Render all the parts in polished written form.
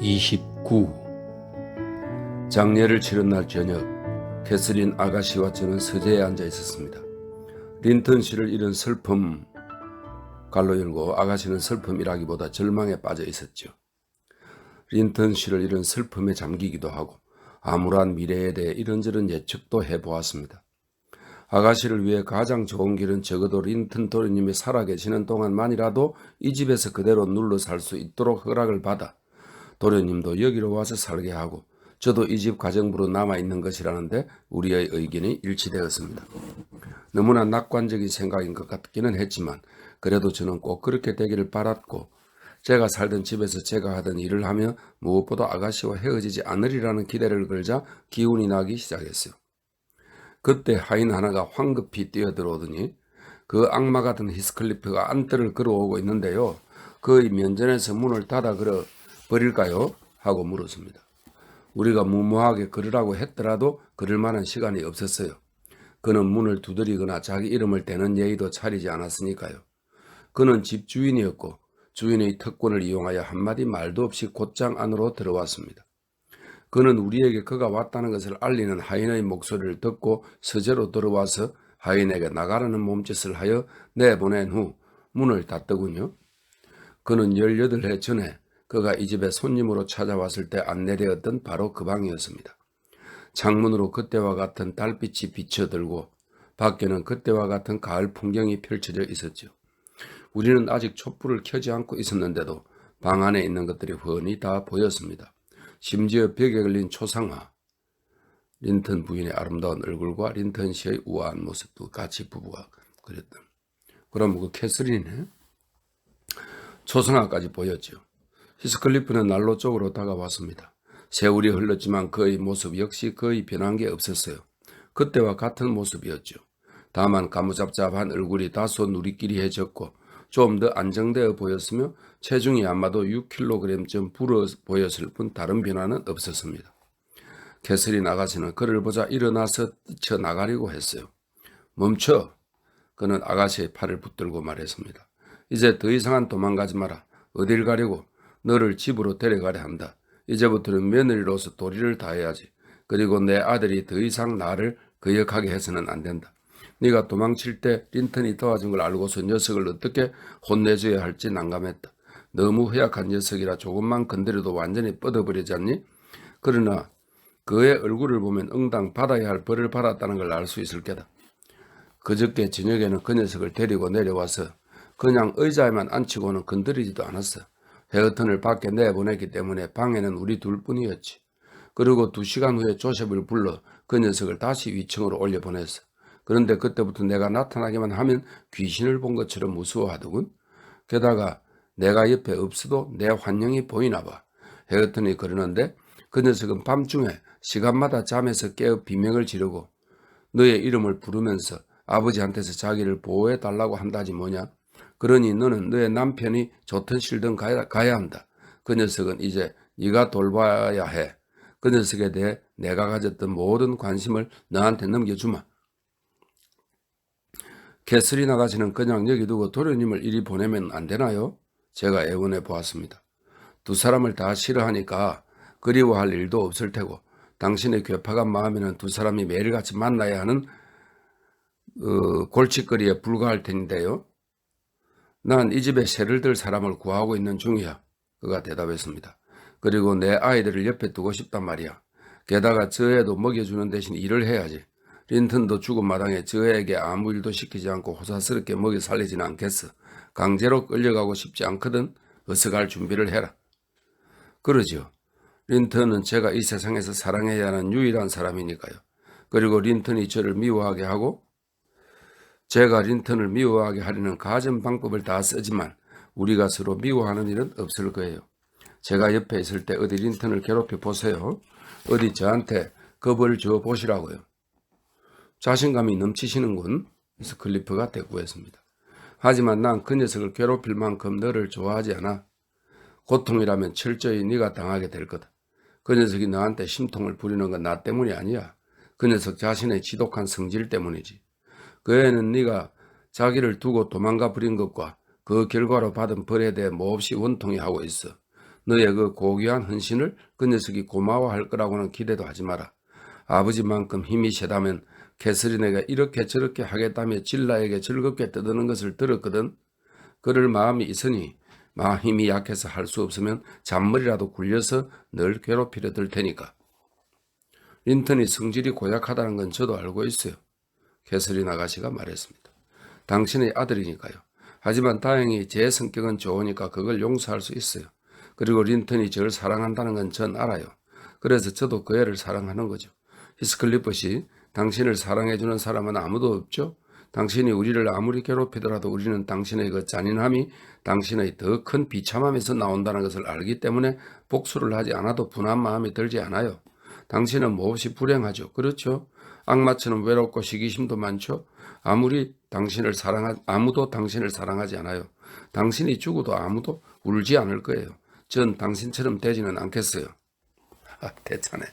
29. 장례를 치른 날 저녁, 캐서린 아가씨와 저는 서재에 앉아 있었습니다. 린턴 씨를 잃은 슬픔, 갈로 열고 아가씨는 슬픔이라기보다 절망에 빠져 있었죠. 린턴 씨를 잃은 슬픔에 잠기기도 하고 암울한 미래에 대해 이런저런 예측도 해보았습니다. 아가씨를 위해 가장 좋은 길은 적어도 린턴 도련님이 살아계시는 동안만이라도 이 집에서 그대로 눌러 살 수 있도록 허락을 받아 도련님도 여기로 와서 살게 하고 저도 이 집 가정부로 남아있는 것이라는데 우리의 의견이 일치되었습니다. 너무나 낙관적인 생각인 것 같기는 했지만 그래도 저는 꼭 그렇게 되기를 바랐고 제가 살던 집에서 제가 하던 일을 하며 무엇보다 아가씨와 헤어지지 않으리라는 기대를 걸자 기운이 나기 시작했어요. 그때 하인 하나가 황급히 뛰어들어오더니 그 악마 같은 히스클리프가 안뜰을 걸어오고 있는데요. 그의 면전에서 문을 닫아 걸어 버릴까요? 하고 물었습니다. 우리가 무모하게 걸으라고 했더라도 걸을 만한 시간이 없었어요. 그는 문을 두드리거나 자기 이름을 대는 예의도 차리지 않았으니까요. 그는 집 주인이었고 주인의 특권을 이용하여 한마디 말도 없이 곧장 안으로 들어왔습니다. 그는 우리에게 그가 왔다는 것을 알리는 하인의 목소리를 듣고 서재로 들어와서 하인에게 나가라는 몸짓을 하여 내보낸 후 문을 닫더군요. 그는 18해 전에 그가 이 집에 손님으로 찾아왔을 때 안내되었던 바로 그 방이었습니다. 창문으로 그때와 같은 달빛이 비쳐들고 밖에는 그때와 같은 가을 풍경이 펼쳐져 있었죠. 우리는 아직 촛불을 켜지 않고 있었는데도 방 안에 있는 것들이 훤히 다 보였습니다. 심지어 벽에 걸린 초상화, 린턴 부인의 아름다운 얼굴과 린턴 씨의 우아한 모습도 같이 부부가 그렸던. 그럼 그 캐서린의 초상화까지 보였죠. 히스클리프는 난로 쪽으로 다가왔습니다. 세월이 흘렀지만 그의 모습 역시 거의 변한 게 없었어요. 그때와 같은 모습이었죠. 다만 가무잡잡한 얼굴이 다소 누리끼리해졌고 좀 더 안정되어 보였으며 체중이 아마도 6kg쯤 불어 보였을 뿐 다른 변화는 없었습니다. 캐서린 아가씨는 그를 보자 일어나서 뛰쳐나가려고 했어요. 멈춰! 그는 아가씨의 팔을 붙들고 말했습니다. 이제 더 이상은 도망가지 마라. 어딜 가려고? 너를 집으로 데려가려 한다. 이제부터는 며느리로서 도리를 다해야지. 그리고 내 아들이 더 이상 나를 거역하게 해서는 안 된다. 네가 도망칠 때 린턴이 도와준 걸 알고서 녀석을 어떻게 혼내줘야 할지 난감했다. 너무 허약한 녀석이라 조금만 건드려도 완전히 뻗어버리지 않니? 그러나 그의 얼굴을 보면 응당 받아야 할 벌을 받았다는 걸 알 수 있을 게다. 그저께 저녁에는 그 녀석을 데리고 내려와서 그냥 의자에만 앉히고는 건드리지도 않았어. 헤어턴을 밖에 내보냈기 때문에 방에는 우리 둘뿐이었지. 그리고 2시간 후에 조셉을 불러 그 녀석을 다시 위층으로 올려보냈어. 그런데 그때부터 내가 나타나기만 하면 귀신을 본 것처럼 무서워하더군. 게다가 내가 옆에 없어도 내 환영이 보이나 봐. 헤어턴이 그러는데 그 녀석은 밤중에 시간마다 잠에서 깨어 비명을 지르고 너의 이름을 부르면서 아버지한테서 자기를 보호해달라고 한다지 뭐냐. 그러니 너는 너의 남편이 좋든 싫든 가야 한다. 그 녀석은 이제 네가 돌봐야 해. 그 녀석에 대해 내가 가졌던 모든 관심을 너한테 넘겨주마. 캐서린 아가씨는 그냥 여기 두고 도련님을 이리 보내면 안 되나요? 제가 애원해 보았습니다. 두 사람을 다 싫어하니까 그리워할 일도 없을 테고 당신의 괴팍한 마음에는 두 사람이 매일같이 만나야 하는 골칫거리에 불과할 텐데요. 난 이 집에 세를 들 사람을 구하고 있는 중이야. 그가 대답했습니다. 그리고 내 아이들을 옆에 두고 싶단 말이야. 게다가 저 애도 먹여주는 대신 일을 해야지. 린턴도 죽은 마당에 저 애에게 아무 일도 시키지 않고 호사스럽게 먹여 살리지는 않겠어. 강제로 끌려가고 싶지 않거든. 어서 갈 준비를 해라. 그러죠. 린턴은 제가 이 세상에서 사랑해야 하는 유일한 사람이니까요. 그리고 린턴이 저를 미워하게 하고 제가 린턴을 미워하게 하려는 가전 방법을 다 쓰지만 우리가 서로 미워하는 일은 없을 거예요. 제가 옆에 있을 때 어디 린턴을 괴롭혀 보세요. 어디 저한테 겁을 줘 보시라고요. 자신감이 넘치시는군. 히스클리프가 대꾸했습니다. 하지만 난 그 녀석을 괴롭힐 만큼 너를 좋아하지 않아. 고통이라면 철저히 네가 당하게 될 거다. 그 녀석이 너한테 심통을 부리는 건 나 때문이 아니야. 그 녀석 자신의 지독한 성질 때문이지. 그 애는 네가 자기를 두고 도망가 버린 것과 그 결과로 받은 벌에 대해 몹시 원통해 하고 있어. 너의 그 고귀한 헌신을 그 녀석이 고마워할 거라고는 기대도 하지 마라. 아버지만큼 힘이 세다면 캐서린에게 이렇게 저렇게 하겠다며 질라에게 즐겁게 떠드는 것을 들었거든. 그럴 마음이 있으니 힘이 약해서 할 수 없으면 잔머리라도 굴려서 널 괴롭히려 들 테니까. 린턴이 성질이 고약하다는 건 저도 알고 있어요. 캐서린 아가씨가 말했습니다. 당신의 아들이니까요. 하지만 다행히 제 성격은 좋으니까 그걸 용서할 수 있어요. 그리고 린턴이 저를 사랑한다는 건 전 알아요. 그래서 저도 그 애를 사랑하는 거죠. 히스클리프씨, 당신을 사랑해주는 사람은 아무도 없죠? 당신이 우리를 아무리 괴롭히더라도 우리는 당신의 그 잔인함이 당신의 더 큰 비참함에서 나온다는 것을 알기 때문에 복수를 하지 않아도 분한 마음이 들지 않아요. 당신은 몹시 불행하죠. 그렇죠? 악마처럼 외롭고 시기심도 많죠? 아무도 당신을 사랑하지 않아요. 당신이 죽어도 아무도 울지 않을 거예요. 전 당신처럼 되지는 않겠어요. 대차네.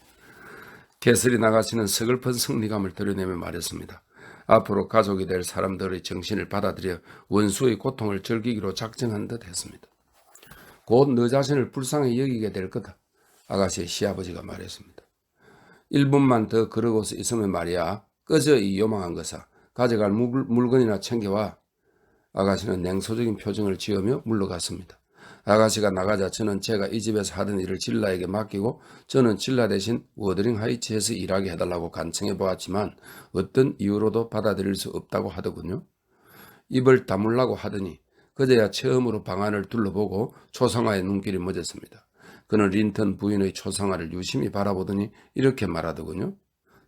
캐서린 아가씨는 서글픈 승리감을 드러내며 말했습니다. 앞으로 가족이 될 사람들의 정신을 받아들여 원수의 고통을 즐기기로 작정한 듯 했습니다. 곧 너 자신을 불쌍히 여기게 될 거다. 아가씨의 시아버지가 말했습니다. 1분만 더 그러고서 있으면 말이야. 꺼져 이 요망한 것아. 가져갈 물건이나 챙겨와. 아가씨는 냉소적인 표정을 지으며 물러갔습니다. 아가씨가 나가자 저는 제가 이 집에서 하던 일을 질라에게 맡기고 저는 질라 대신 워더링 하이츠에서 일하게 해달라고 간청해 보았지만 어떤 이유로도 받아들일 수 없다고 하더군요. 입을 다물라고 하더니 그제야 처음으로 방안을 둘러보고 초상화의 눈길이 멎었습니다. 그는 린턴 부인의 초상화를 유심히 바라보더니 이렇게 말하더군요.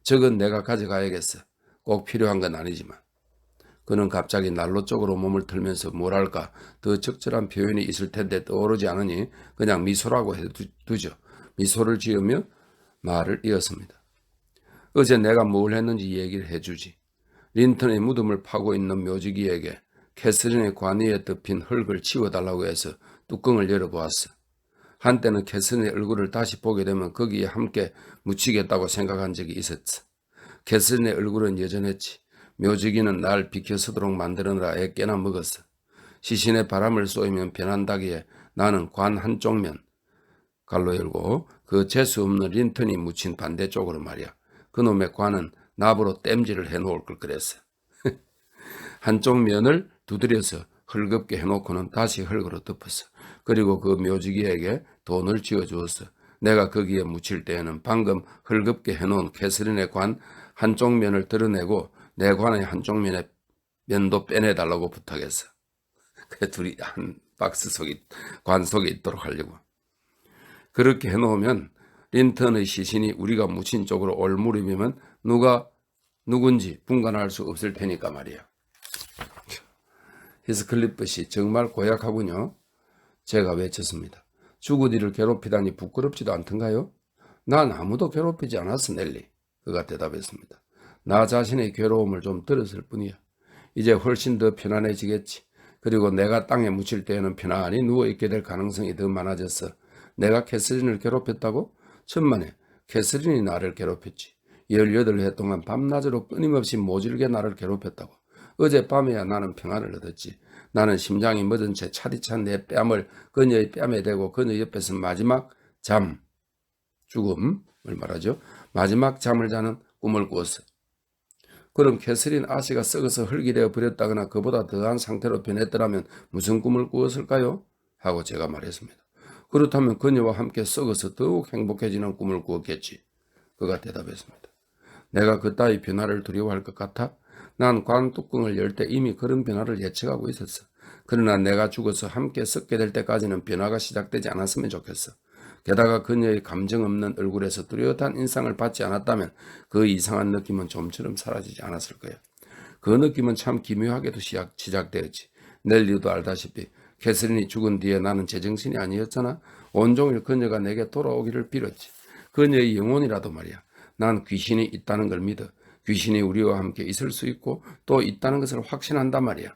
저건 내가 가져가야겠어. 꼭 필요한 건 아니지만. 그는 갑자기 난로 쪽으로 몸을 틀면서 뭐랄까 더 적절한 표현이 있을 텐데 떠오르지 않으니 그냥 미소라고 해두죠. 미소를 지으며 말을 이었습니다. 어제 내가 뭘 했는지 얘기를 해주지. 린턴의 무덤을 파고 있는 묘지기에게 캐서린의 관 위에 덮인 흙을 치워달라고 해서 뚜껑을 열어보았어. 한때는 캐서린의 얼굴을 다시 보게 되면 거기에 함께 묻히겠다고 생각한 적이 있었어. 캐서린의 얼굴은 여전했지. 묘지기는 날 비켜서도록 만들느라 애깨나 먹었어. 시신의 바람을 쏘이면 변한다기에 나는 관 한쪽면 갈로 열고 그 재수 없는 린턴이 묻힌 반대쪽으로 말이야. 그놈의 관은 나보로 땜질을 해놓을 걸 그랬어. 한쪽 면을 두드려서 헐겁게 해놓고는 다시 흙으로 덮었어. 그리고 그 묘지기에게 돈을 쥐어주었어. 내가 거기에 묻힐 때에는 방금 헐겁게 해놓은 캐서린의 관 한쪽 면을 드러내고 내 관의 한쪽 면도 빼내달라고 부탁했어. 그 둘이 한 박스 속에 관 속에 있도록 하려고. 그렇게 해놓으면 린턴의 시신이 우리가 묻힌 쪽으로 올 무렵이면 누가 누군지 분간할 수 없을 테니까 말이야. 히스클리프씨 정말 고약하군요. 제가 외쳤습니다. 죽으디를 괴롭히다니 부끄럽지도 않던가요? 난 아무도 괴롭히지 않았어, 넬리. 그가 대답했습니다. 나 자신의 괴로움을 좀 들었을 뿐이야. 이제 훨씬 더 편안해지겠지. 그리고 내가 땅에 묻힐 때에는 편안히 누워있게 될 가능성이 더 많아졌어. 내가 캐서린을 괴롭혔다고? 천만에 캐서린이 나를 괴롭혔지. 18해 동안 밤낮으로 끊임없이 모질게 나를 괴롭혔다고. 어젯밤에야 나는 평안을 얻었지. 나는 심장이 멎은 채 차디찬 내 뺨을 그녀의 뺨에 대고 그녀 옆에서 마지막 죽음을 말하죠. 마지막 잠을 자는 꿈을 꾸었어. 그럼 캐서린 아씨가 썩어서 흙이 되어 버렸다거나 그보다 더한 상태로 변했더라면 무슨 꿈을 꾸었을까요? 하고 제가 말했습니다. 그렇다면 그녀와 함께 썩어서 더욱 행복해지는 꿈을 꾸었겠지. 그가 대답했습니다. 내가 그따위 변화를 두려워할 것 같아? 난 관 뚜껑을 열 때 이미 그런 변화를 예측하고 있었어. 그러나 내가 죽어서 함께 썩게 될 때까지는 변화가 시작되지 않았으면 좋겠어. 게다가 그녀의 감정 없는 얼굴에서 뚜렷한 인상을 받지 않았다면 그 이상한 느낌은 좀처럼 사라지지 않았을 거야. 그 느낌은 참 기묘하게도 시작되었지. 넬리도 알다시피 캐서린이 죽은 뒤에 나는 제정신이 아니었잖아. 온종일 그녀가 내게 돌아오기를 빌었지. 그녀의 영혼이라도 말이야. 난 귀신이 있다는 걸 믿어. 귀신이 우리와 함께 있을 수 있고 또 있다는 것을 확신한단 말이야.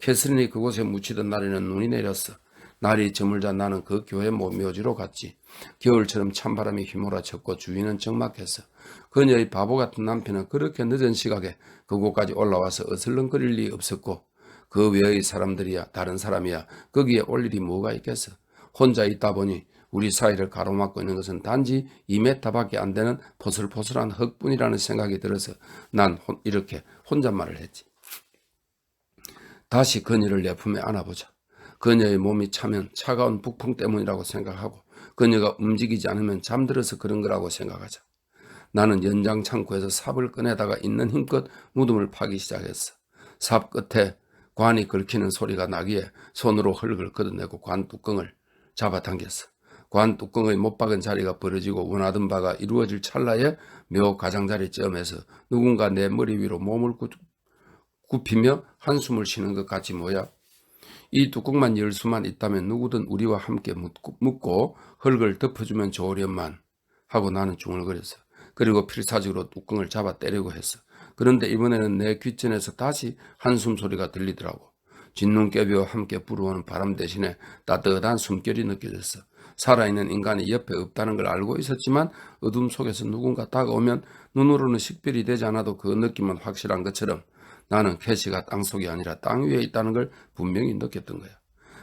캐서린이 그곳에 묻히던 날에는 눈이 내렸어. 날이 저물자 나는 그 교회 묘지로 갔지. 겨울처럼 찬바람이 휘몰아쳤고 주위는 적막했어. 그녀의 바보 같은 남편은 그렇게 늦은 시각에 그곳까지 올라와서 어슬렁거릴 리 없었고 그 외의 사람들이야 다른 사람이야 거기에 올 일이 뭐가 있겠어. 혼자 있다 보니 우리 사이를 가로막고 있는 것은 단지 2m밖에 안 되는 포슬포슬한 흙뿐이라는 생각이 들어서 난 이렇게 혼잣말을 했지. 다시 그녀를 내 품에 안아보자. 그녀의 몸이 차면 차가운 북풍 때문이라고 생각하고 그녀가 움직이지 않으면 잠들어서 그런 거라고 생각하자. 나는 연장 창고에서 삽을 꺼내다가 있는 힘껏 무덤을 파기 시작했어. 삽 끝에 관이 긁히는 소리가 나기에 손으로 흙을 걷어내고 관 뚜껑을 잡아당겼어. 관 뚜껑의 못 박은 자리가 벌어지고 원하던 바가 이루어질 찰나에 묘 가장자리쯤에서 누군가 내 머리 위로 몸을 굽히며 한숨을 쉬는 것 같지 뭐야. 이 뚜껑만 열 수만 있다면 누구든 우리와 함께 묻고 흙을 덮어주면 좋으련만 하고 나는 중얼거렸어. 그리고 필사적으로 뚜껑을 잡아 때리고 했어. 그런데 이번에는 내 귓전에서 다시 한숨 소리가 들리더라고. 진눈깨비와 함께 불어오는 바람 대신에 따뜻한 숨결이 느껴졌어. 살아있는 인간이 옆에 없다는 걸 알고 있었지만 어둠 속에서 누군가 다가오면 눈으로는 식별이 되지 않아도 그 느낌은 확실한 것처럼 나는 캐시가 땅속이 아니라 땅 위에 있다는 걸 분명히 느꼈던 거야.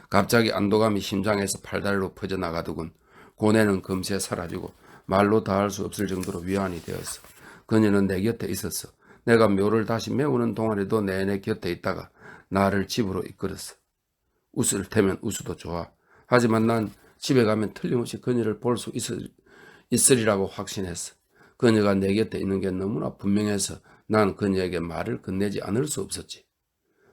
갑자기 안도감이 심장에서 팔다리로 퍼져나가더군. 고뇌는 금세 사라지고 말로 다할 수 없을 정도로 위안이 되었어. 그녀는 내 곁에 있었어. 내가 묘를 다시 메우는 동안에도 내내 곁에 있다가 나를 집으로 이끌었어. 웃을 테면 웃어도 좋아. 하지만 난 집에 가면 틀림없이 그녀를 볼 수 있으리라고 확신했어. 그녀가 내 곁에 있는 게 너무나 분명해서 난 그녀에게 말을 건네지 않을 수 없었지.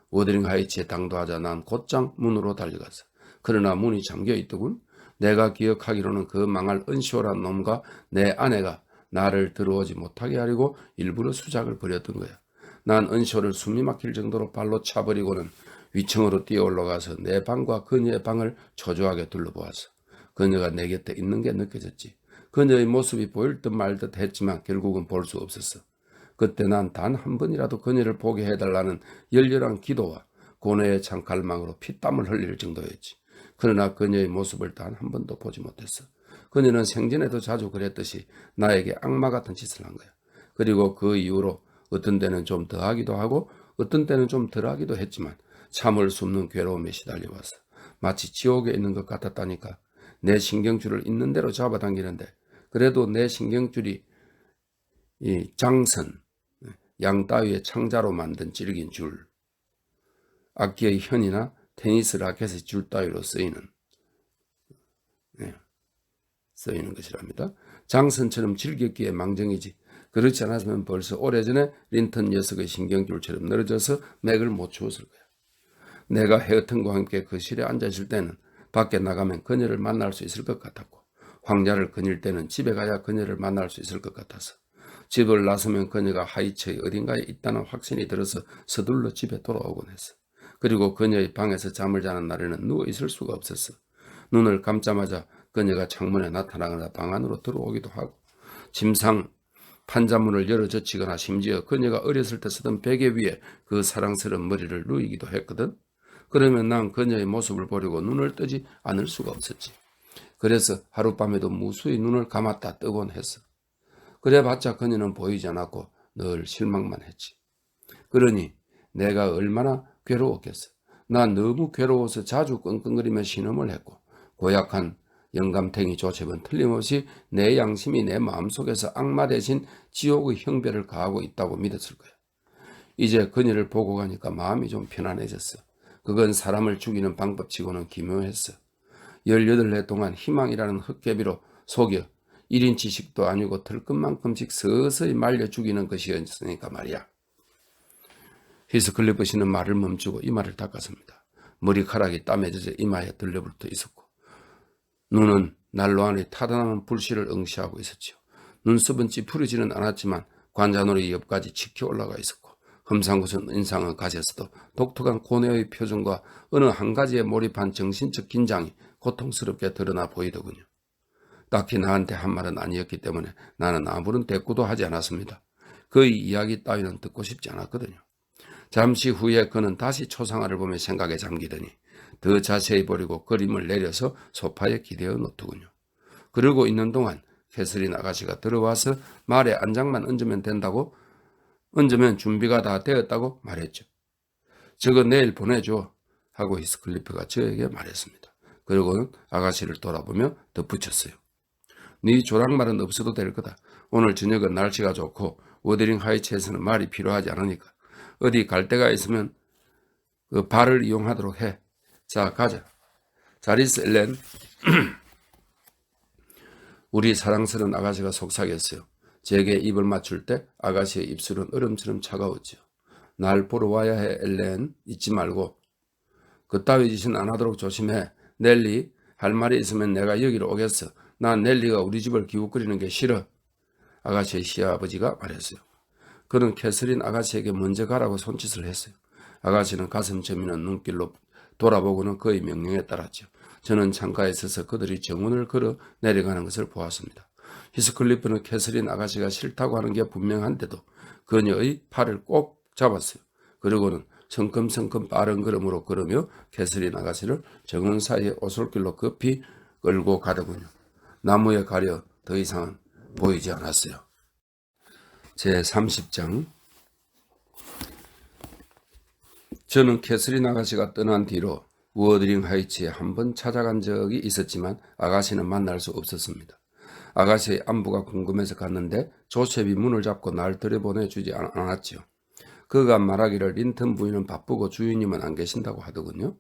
워드링 하이츠에 당도하자 난 곧장 문으로 달려갔어. 그러나 문이 잠겨 있더군. 내가 기억하기로는 그 망할 은시오란 놈과 내 아내가 나를 들어오지 못하게 하려고 일부러 수작을 벌였던 거야. 난 은시오를 숨이 막힐 정도로 발로 차버리고는 위층으로 뛰어 올라가서 내 방과 그녀의 방을 초조하게 둘러보았어. 그녀가 내 곁에 있는 게 느껴졌지. 그녀의 모습이 보일 듯 말 듯 했지만 결국은 볼 수 없었어. 그때 난 단 한 번이라도 그녀를 보게 해달라는 열렬한 기도와 고뇌의 찬 갈망으로 피땀을 흘릴 정도였지. 그러나 그녀의 모습을 단 한 번도 보지 못했어. 그녀는 생전에도 자주 그랬듯이 나에게 악마 같은 짓을 한 거야. 그리고 그 이후로 어떤 때는 좀 더하기도 하고 어떤 때는 좀 덜하기도 했지만 참을 수 없는 괴로움에 시달려왔어. 마치 지옥에 있는 것 같았다니까. 내 신경줄을 있는 대로 잡아당기는데 그래도 내 신경줄이 이 장선, 양 따위의 창자로 만든 질긴 줄, 악기의 현이나 테니스 라켓의 줄 따위로 쓰이는 것이랍니다. 장선처럼 질겼기에 망정이지. 그렇지 않았으면 벌써 오래전에 린턴 녀석의 신경줄처럼 늘어져서 맥을 못 추었을 거야. 내가 헤어튼과 함께 그 실에 앉아있을 때는 밖에 나가면 그녀를 만날 수 있을 것 같았고 황야를 거닐 때는 집에 가야 그녀를 만날 수 있을 것 같아서 집을 나서면 그녀가 하이츠의 어딘가에 있다는 확신이 들어서 서둘러 집에 돌아오곤 했어. 그리고 그녀의 방에서 잠을 자는 날에는 누워 있을 수가 없었어. 눈을 감자마자 그녀가 창문에 나타나거나 방 안으로 들어오기도 하고 침상 판자문을 열어 젖히거나 심지어 그녀가 어렸을 때 쓰던 베개 위에 그 사랑스러운 머리를 누이기도 했거든. 그러면 난 그녀의 모습을 보려고 눈을 뜨지 않을 수가 없었지. 그래서 하룻밤에도 무수히 눈을 감았다 뜨곤 했어. 그래봤자 그녀는 보이지 않았고 늘 실망만 했지. 그러니 내가 얼마나 괴로웠겠어. 난 너무 괴로워서 자주 끙끙거리며 신음을 했고 고약한 영감탱이 조셉은 틀림없이 내 양심이 내 마음속에서 악마 대신 지옥의 형벌을 가하고 있다고 믿었을 거야. 이제 그녀를 보고 가니까 마음이 좀 편안해졌어. 그건 사람을 죽이는 방법치고는 기묘했어. 18해 동안 희망이라는 흙개비로 속여 1인치씩도 아니고 털끝만큼씩 서서히 말려 죽이는 것이었으니까 말이야. 히스클리프 씨는 말을 멈추고 이마를 닦았습니다. 머리카락이 땀에 젖어 이마에 들려붙어 있었고 눈은 난로 안에 타다나는 불씨를 응시하고 있었지요. 눈썹은 찌푸리지는 않았지만 관자놀이 옆까지 치켜 올라가 있었고 험상궂은 인상은 가졌어도 독특한 고뇌의 표정과 어느 한 가지에 몰입한 정신적 긴장이 고통스럽게 드러나 보이더군요. 딱히 나한테 한 말은 아니었기 때문에 나는 아무런 대꾸도 하지 않았습니다. 그의 이야기 따위는 듣고 싶지 않았거든요. 잠시 후에 그는 다시 초상화를 보며 생각에 잠기더니 더 자세히 보려고 그림을 내려서 소파에 기대어 놓더군요. 그러고 있는 동안 캐서린 아가씨가 들어와서 말에 한 장만 얹으면 된다고 얹으면 준비가 다 되었다고 말했죠. 저거 내일 보내줘 하고 히스클리프가 저에게 말했습니다. 그리고는 아가씨를 돌아보며 덧붙였어요. 네 조랑말은 없어도 될 거다. 오늘 저녁은 날씨가 좋고 워더링 하이츠에서는 말이 필요하지 않으니까 어디 갈 데가 있으면 그 발을 이용하도록 해. 자, 가자. 잘 있어, 엘렌. 우리 사랑스러운 아가씨가 속삭였어요. 제게 입을 맞출 때 아가씨의 입술은 얼음처럼 차가웠죠. 날 보러 와야 해, 엘렌. 잊지 말고. 그따위 짓은 안 하도록 조심해. 넬리, 할 말이 있으면 내가 여기로 오겠어. 난 넬리가 우리 집을 기웃거리는 게 싫어. 아가씨의 시아버지가 말했어요. 그는 캐서린 아가씨에게 먼저 가라고 손짓을 했어요. 아가씨는 가슴 저미는 눈길로 돌아보고는 그의 명령에 따랐죠. 저는 창가에 서서 그들이 정문을 걸어 내려가는 것을 보았습니다. 히스클리프는 캐서린 아가씨가 싫다고 하는 게 분명한데도 그녀의 팔을 꼭 잡았어요. 그리고는 성큼성큼 빠른 걸음으로 걸으며 캐서린 아가씨를 정원 사이의 오솔길로 급히 끌고 가더군요. 나무에 가려 더 이상은 보이지 않았어요. 제30장. 저는 캐서린 아가씨가 떠난 뒤로 워더링 하이츠에 한번 찾아간 적이 있었지만 아가씨는 만날 수 없었습니다. 아가씨의 안부가 궁금해서 갔는데 조셉이 문을 잡고 날 들여보내주지 않았지요. 그가 말하기를 린턴 부인은 바쁘고 주인님은 안 계신다고 하더군요.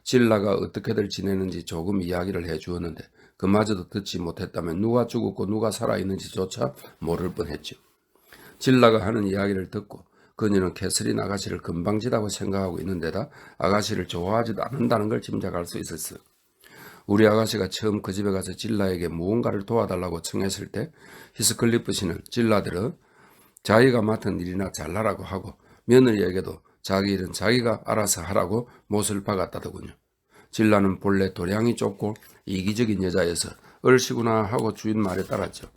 질라가 어떻게들 지내는지 조금 이야기를 해주었는데 그마저도 듣지 못했다면 누가 죽었고 누가 살아있는지조차 모를 뻔했죠. 질라가 하는 이야기를 듣고 그녀는 캐서린 아가씨를 건방지다고 생각하고 있는데다 아가씨를 좋아하지도 않는다는 걸 짐작할 수 있었어요. 우리 아가씨가 처음 그 집에 가서 질라에게 무언가를 도와달라고 청했을 때 히스클리프 씨는 질라들은 자기가 맡은 일이나 잘하라고 하고 며느리에게도 자기 일은 자기가 알아서 하라고 못을 박았다더군요. 질라는 본래 도량이 좁고 이기적인 여자여서 얼씨구나 하고 주인 말에 따랐죠.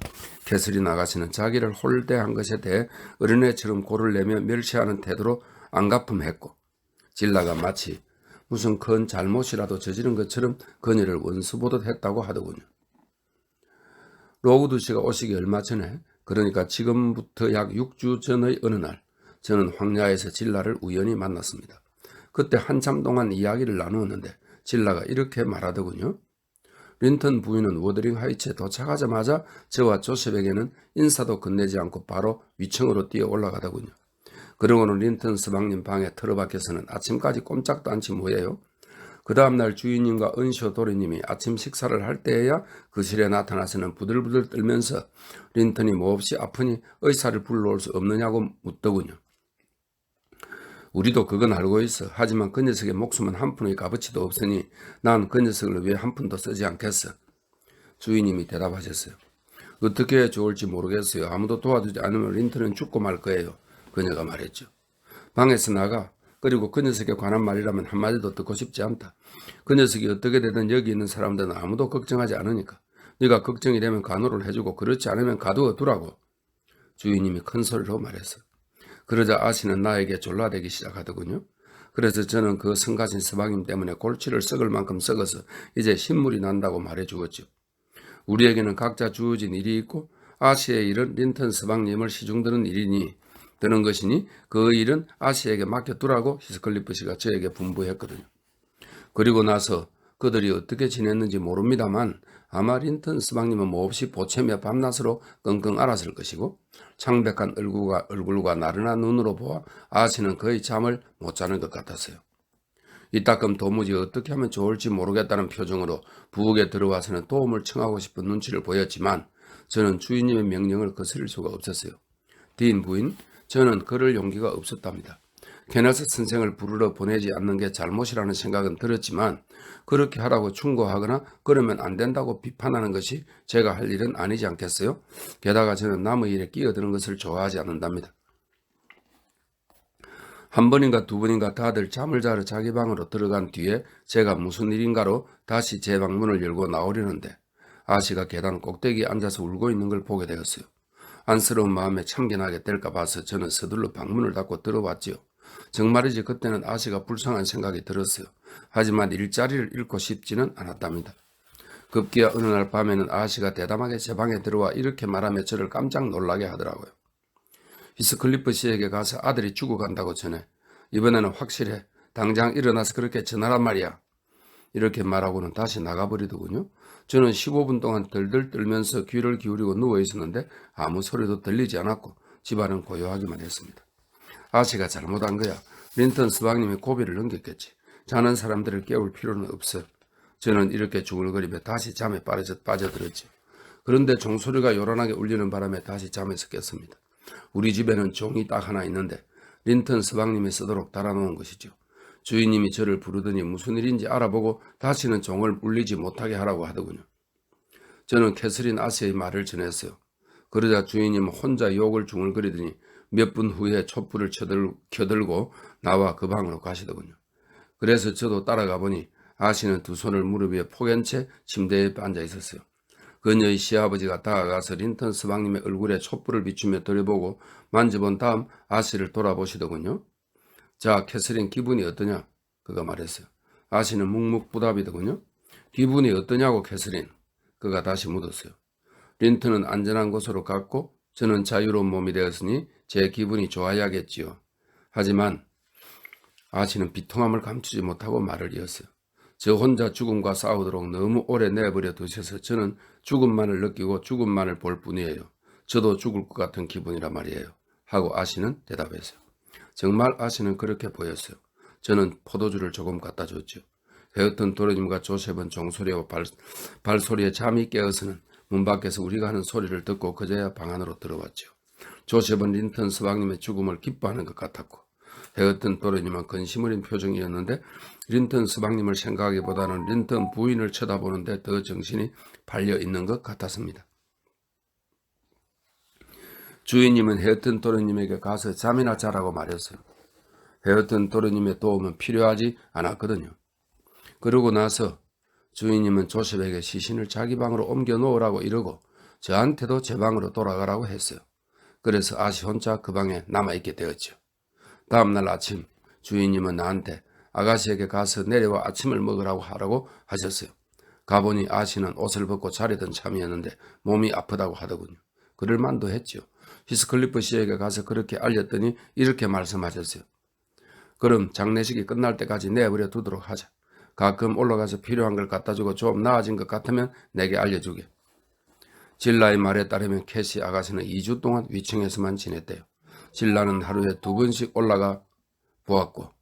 캐서린 아가씨는 자기를 홀대한 것에 대해 어린애처럼 고를 내며 멸시하는 태도로 안가품했고 질라가 마치 무슨 큰 잘못이라도 저지른 것처럼 그녀를 원수보듯 했다고 하더군요. 로우드 씨가 오시기 얼마 전에, 그러니까 지금부터 약 6주 전의 어느 날 저는 황야에서 질라를 우연히 만났습니다. 그때 한참 동안 이야기를 나누었는데 질라가 이렇게 말하더군요. 린턴 부인은 워더링 하이츠에 도착하자마자 저와 조셉에게는 인사도 건네지 않고 바로 위층으로 뛰어 올라가더군요. 그러고는 린턴 서방님 방에 틀어박혀서는 아침까지 꼼짝도 않지 뭐예요. 그 다음날 주인님과 은쇼 도리님이 아침 식사를 할 때에야 거실에 나타나서는 부들부들 떨면서 린턴이 몹시 아프니 의사를 불러올 수 없느냐고 묻더군요. 우리도 그건 알고 있어. 하지만 그 녀석의 목숨은 한 푼의 값어치도 없으니 난 그 녀석을 위해 한 푼도 쓰지 않겠어. 주인님이 대답하셨어요. 어떻게 해야 좋을지 모르겠어요. 아무도 도와주지 않으면 린턴은 죽고 말 거예요. 그녀가 말했죠. 방에서 나가. 그리고 그 녀석에 관한 말이라면 한마디도 듣고 싶지 않다. 그 녀석이 어떻게 되든 여기 있는 사람들은 아무도 걱정하지 않으니까. 네가 걱정이 되면 간호를 해주고 그렇지 않으면 가두어 두라고. 주인님이 큰 소리로 말했어요. 그러자 아씨는 나에게 졸라대기 시작하더군요. 그래서 저는 그 성가신 서방님 때문에 골치를 썩을 만큼 썩어서 이제 신물이 난다고 말해주었죠. 우리에게는 각자 주어진 일이 있고 아씨의 일은 린턴 서방님을 시중드는 일이니 드는 것이니 그 일은 아씨에게 맡겨두라고 히스클리프 씨가 저에게 분부했거든요. 그리고 나서 그들이 어떻게 지냈는지 모릅니다만 아마 린턴 서방님은 몹시 보채며 밤낮으로 끙끙 앓았을 것이고 창백한 얼굴과 나른한 눈으로 보아 아씨는 거의 잠을 못 자는 것 같았어요. 이따금 도무지 어떻게 하면 좋을지 모르겠다는 표정으로 부엌에 들어와서는 도움을 청하고 싶은 눈치를 보였지만 저는 주인님의 명령을 거스릴 수가 없었어요. 딘 부인, 저는 그럴 용기가 없었답니다. 케네스 선생을 부르러 보내지 않는 게 잘못이라는 생각은 들었지만 그렇게 하라고 충고하거나 그러면 안 된다고 비판하는 것이 제가 할 일은 아니지 않겠어요? 게다가 저는 남의 일에 끼어드는 것을 좋아하지 않는답니다. 한 번인가 두 번인가 다들 잠을 자러 자기 방으로 들어간 뒤에 제가 무슨 일인가로 다시 제 방문을 열고 나오려는데 아씨가 계단 꼭대기에 앉아서 울고 있는 걸 보게 되었어요. 안쓰러운 마음에 참견하게 될까 봐서 저는 서둘러 방문을 닫고 들어왔지요. 정말이지 그때는 아씨가 불쌍한 생각이 들었어요. 하지만 일자리를 잃고 싶지는 않았답니다. 급기야 어느 날 밤에는 아씨가 대담하게 제 방에 들어와 이렇게 말하며 저를 깜짝 놀라게 하더라고요. 히스클리프 씨에게 가서 아들이 죽어간다고 전해. 이번에는 확실해. 당장 일어나서 그렇게 전하란 말이야. 이렇게 말하고는 다시 나가버리더군요. 저는 15분 동안 덜덜 떨면서 귀를 기울이고 누워 있었는데 아무 소리도 들리지 않았고 집안은 고요하기만 했습니다. 아씨가 잘못한 거야. 린턴 스박님이 고비를 넘겼겠지. 자는 사람들을 깨울 필요는 없어. 저는 이렇게 중얼거리며 다시 잠에 빠져들었지. 그런데 종소리가 요란하게 울리는 바람에 다시 잠에서 깼습니다. 우리 집에는 종이 딱 하나 있는데 린턴 스박님이 쓰도록 달아놓은 것이죠. 주인님이 저를 부르더니 무슨 일인지 알아보고 다시는 종을 울리지 못하게 하라고 하더군요. 저는 캐서린 아씨의 말을 전했어요. 그러자 주인님은 혼자 욕을 중얼거리더니 몇 분 후에 촛불을 켜들고 나와 그 방으로 가시더군요. 그래서 저도 따라가 보니 아씨는 두 손을 무릎 위에 포갠 채 침대에 앉아 있었어요. 그녀의 시아버지가 다가가서 린턴 스박님의 얼굴에 촛불을 비추며 들여보고 만져본 다음 아씨를 돌아보시더군요. 자, 캐서린 기분이 어떠냐? 그가 말했어요. 아씨는 묵묵부답이더군요. 기분이 어떠냐고 캐서린. 그가 다시 묻었어요. 린턴은 안전한 곳으로 갔고 저는 자유로운 몸이 되었으니 제 기분이 좋아야겠지요. 하지만 아씨는 비통함을 감추지 못하고 말을 이었어요. 저 혼자 죽음과 싸우도록 너무 오래 내버려 두셔서 저는 죽음만을 느끼고 죽음만을 볼 뿐이에요. 저도 죽을 것 같은 기분이라 말이에요. 하고 아씨는 대답했어요. 정말 아씨는 그렇게 보였어요. 저는 포도주를 조금 갖다 줬죠. 헤어튼 도련님과 조셉은 종소리와 발소리에 잠이 깨어서는 문 밖에서 우리가 하는 소리를 듣고 그제야 방 안으로 들어왔죠. 조셉은 린턴 스박님의 죽음을 기뻐하는 것 같았고 헤어튼 도련님은 근심 어린 표정이었는데 린턴 스박님을 생각하기보다는 린턴 부인을 쳐다보는데 더 정신이 팔려 있는 것 같았습니다. 주인님은 헤어튼 도련님에게 가서 잠이나 자라고 말했어요. 헤어튼 도련님의 도움은 필요하지 않았거든요. 그러고 나서 주인님은 조셉에게 시신을 자기 방으로 옮겨 놓으라고 이러고 저한테도 제 방으로 돌아가라고 했어요. 그래서 아씨 혼자 그 방에 남아있게 되었죠. 다음날 아침 주인님은 나한테 아가씨에게 가서 내려와 아침을 먹으라고 하라고 하셨어요. 가보니 아씨는 옷을 벗고 자려던 참이었는데 몸이 아프다고 하더군요. 그럴만도 했죠. 히스클리프 씨에게 가서 그렇게 알렸더니 이렇게 말씀하셨어요. 그럼 장례식이 끝날 때까지 내버려 두도록 하자. 가끔 올라가서 필요한 걸 갖다 주고 좀 나아진 것 같으면 내게 알려주게. 질라의 말에 따르면 캐시 아가씨는 2주 동안 위층에서만 지냈대요. 질라는 하루에 2번씩 올라가 보았고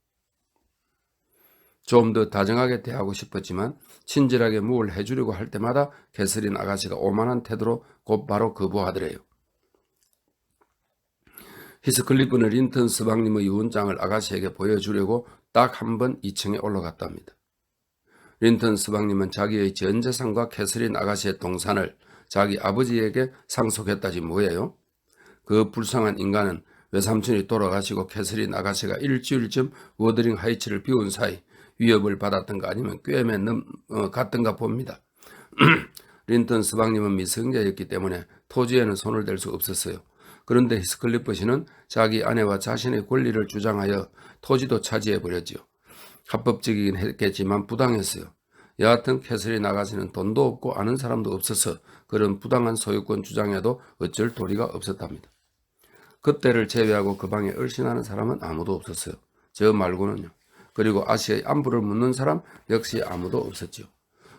좀 더 다정하게 대하고 싶었지만 친절하게 뭘 해주려고 할 때마다 캐서린 아가씨가 오만한 태도로 곧바로 거부하더래요. 히스클리프는 린턴 스박님의 유언장을 아가씨에게 보여주려고 딱 한 번 2층에 올라갔답니다. 린턴 스박님은 자기의 전 재산과 캐서린 아가씨의 동산을 자기 아버지에게 상속했다지 뭐예요? 그 불쌍한 인간은 외삼촌이 돌아가시고 캐서린 아가씨가 일주일쯤 워더링 하이츠를 비운 사이 위협을 받았던가 아니면 꿰매 갔던가 봅니다. 린턴 스박님은 미성자였기 때문에 토지에는 손을 댈 수 없었어요. 그런데 히스클리프 씨는 자기 아내와 자신의 권리를 주장하여 토지도 차지해버렸지요. 합법적이긴 했겠지만 부당했어요. 여하튼 캐서린 아가씨는 돈도 없고 아는 사람도 없어서 그런 부당한 소유권 주장에도 어쩔 도리가 없었답니다. 그때를 제외하고 그 방에 얼씬하는 사람은 아무도 없었어요. 저 말고는요. 그리고 아씨의 안부를 묻는 사람 역시 아무도 없었죠.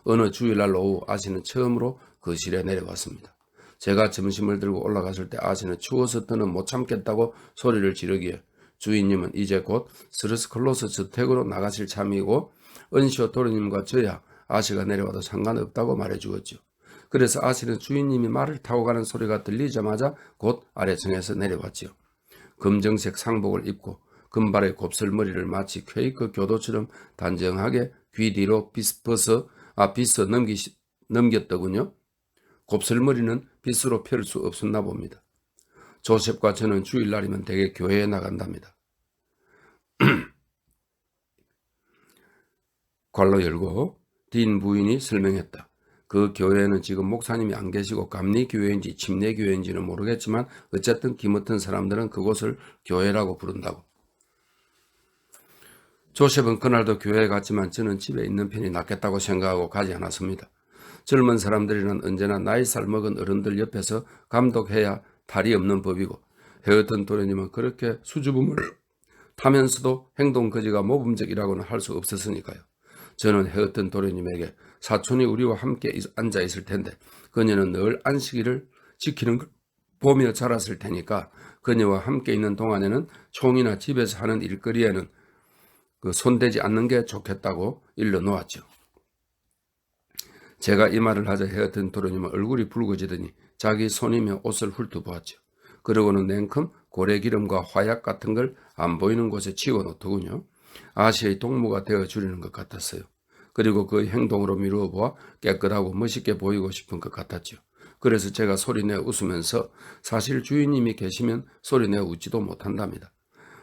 어느 주일날 오후 아씨는 처음으로 거실에 내려왔습니다. 제가 점심을 들고 올라갔을 때 아씨는 추워서 더는 못 참겠다고 소리를 지르기에 주인님은 이제 곧 스르스클로스 저택으로 나가실 참이고 은시오 도련님과 저야 아씨가 내려와도 상관없다고 말해주었죠. 그래서 아씨는 주인님이 말을 타고 가는 소리가 들리자마자 곧 아래층에서 내려왔지요. 검정색 상복을 입고 금발의 곱슬머리를 마치 퀘이크 교도처럼 단정하게 귀 뒤로 빗어 넘겼더군요. 곱슬머리는 빗으로 펼 수 없었나 봅니다. 조셉과 저는 주일날이면 대개 교회에 나간답니다. 괄호 열고 딘 부인이 설명했다. 그 교회에는 지금 목사님이 안 계시고 감리교회인지 침례교회인지는 모르겠지만 어쨌든 기мот은 사람들은 그곳을 교회라고 부른다고. 조셉은 그날도 교회에 갔지만 저는 집에 있는 편이 낫겠다고 생각하고 가지 않았습니다. 젊은 사람들이란 언제나 나이 살 먹은 어른들 옆에서 감독해야 탈이 없는 법이고 헤어튼 도련님은 그렇게 수줍음을 타면서도 행동 거지가 모범적이라고는 할 수 없었으니까요. 저는 헤어튼 도련님에게 사촌이 우리와 함께 앉아 있을 텐데 그녀는 늘 안식일을 지키는 걸 보며 자랐을 테니까 그녀와 함께 있는 동안에는 총이나 집에서 하는 일거리에는 손대지 않는 게 좋겠다고 일러 놓았죠. 제가 이 말을 하자 헤어튼 도련님은 얼굴이 붉어지더니 자기 손이며 옷을 훑어보았죠. 그러고는 냉큼 고래기름과 화약 같은 걸 안 보이는 곳에 치워놓더군요. 아시의 동무가 되어주려는 것 같았어요. 그리고 그 행동으로 미루어 보아 깨끗하고 멋있게 보이고 싶은 것 같았죠. 그래서 제가 소리내어 웃으면서 사실 주인님이 계시면 소리내어 웃지도 못한답니다.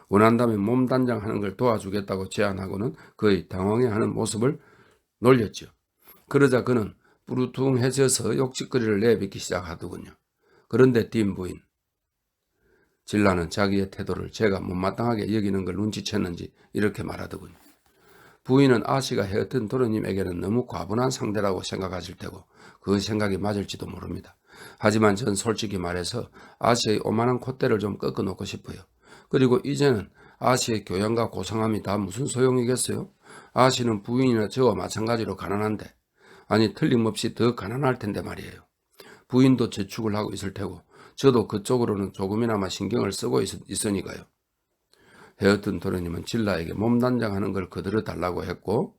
원한다면 몸단장하는 걸 도와주겠다고 제안하고는 거의 당황해하는 모습을 놀렸죠. 그러자 그는 뿌루퉁해져서 욕짓거리를 내뱉기 시작하더군요. 그런데 딘 부인, 진라는 자기의 태도를 제가 못마땅하게 여기는 걸 눈치챘는지 이렇게 말하더군요. 부인은 아시가 헤어튼 도련님에게는 너무 과분한 상대라고 생각하실 테고 그 생각이 맞을지도 모릅니다. 하지만 전 솔직히 말해서 아시의 오만한 콧대를 좀 꺾어놓고 싶어요. 그리고 이제는 아시의 교양과 고상함이 다 무슨 소용이겠어요? 아시는 부인이나 저와 마찬가지로 가난한데, 아니 틀림없이 더 가난할 텐데 말이에요. 부인도 저축을 하고 있을 테고 저도 그쪽으로는 조금이나마 신경을 쓰고 있으니까요. 헤어튼 도련님은 진라에게 몸단장하는 걸 거들어 달라고 했고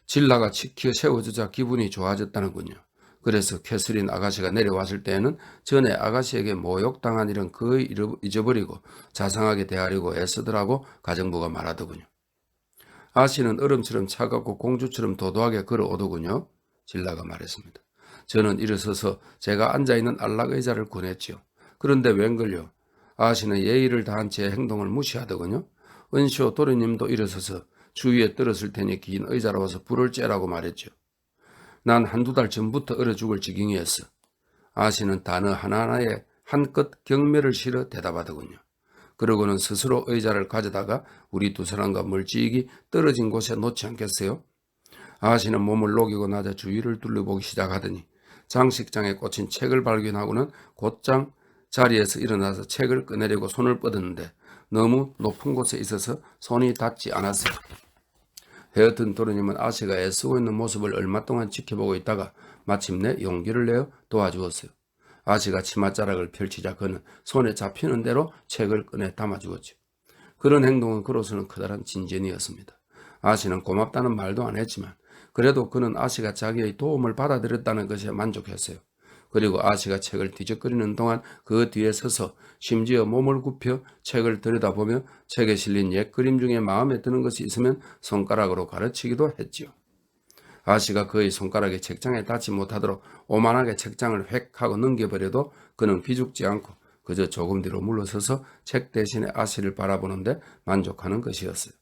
진라가 치켜 세워주자 기분이 좋아졌다는군요. 그래서 캐서린 아가씨가 내려왔을 때에는 전에 아가씨에게 모욕당한 일은 거의 잊어버리고 자상하게 대하려고 애쓰더라고 가정부가 말하더군요. 아씨는 얼음처럼 차갑고 공주처럼 도도하게 걸어오더군요. 진라가 말했습니다. 저는 일어서서 제가 앉아있는 안락의자를 권했지요. 그런데 웬걸요. 아씨는 예의를 다한 제 행동을 무시하더군요. 은쇼 도련님도 일어서서 주위에 떨었을 테니 긴 의자로 와서 불을 쬐라고 말했죠. 난 한두 달 전부터 얼어 죽을 지경이었어. 아씨는 단어 하나하나에 한껏 경멸을 실어 대답하더군요. 그러고는 스스로 의자를 가져다가 우리 두 사람과 멀찍이 떨어진 곳에 놓지 않겠어요? 아씨는 몸을 녹이고 나자 주위를 둘러보기 시작하더니 장식장에 꽂힌 책을 발견하고는 곧장 자리에서 일어나서 책을 꺼내려고 손을 뻗었는데 너무 높은 곳에 있어서 손이 닿지 않았어요. 헤어튼 도련님은 아씨가 애쓰고 있는 모습을 얼마 동안 지켜보고 있다가 마침내 용기를 내어 도와주었어요. 아씨가 치맛자락을 펼치자 그는 손에 잡히는 대로 책을 꺼내 담아주었죠. 그런 행동은 그로서는 커다란 진전이었습니다. 아씨는 고맙다는 말도 안 했지만 그래도 그는 아씨가 자기의 도움을 받아들였다는 것에 만족했어요. 그리고 아씨가 책을 뒤적거리는 동안 그 뒤에 서서 심지어 몸을 굽혀 책을 들여다보며 책에 실린 옛 그림 중에 마음에 드는 것이 있으면 손가락으로 가르치기도 했지요. 아씨가 그의 손가락이 책장에 닿지 못하도록 오만하게 책장을 획 하고 넘겨버려도 그는 기죽지 않고 그저 조금 뒤로 물러서서 책 대신에 아씨를 바라보는데 만족하는 것이었어요.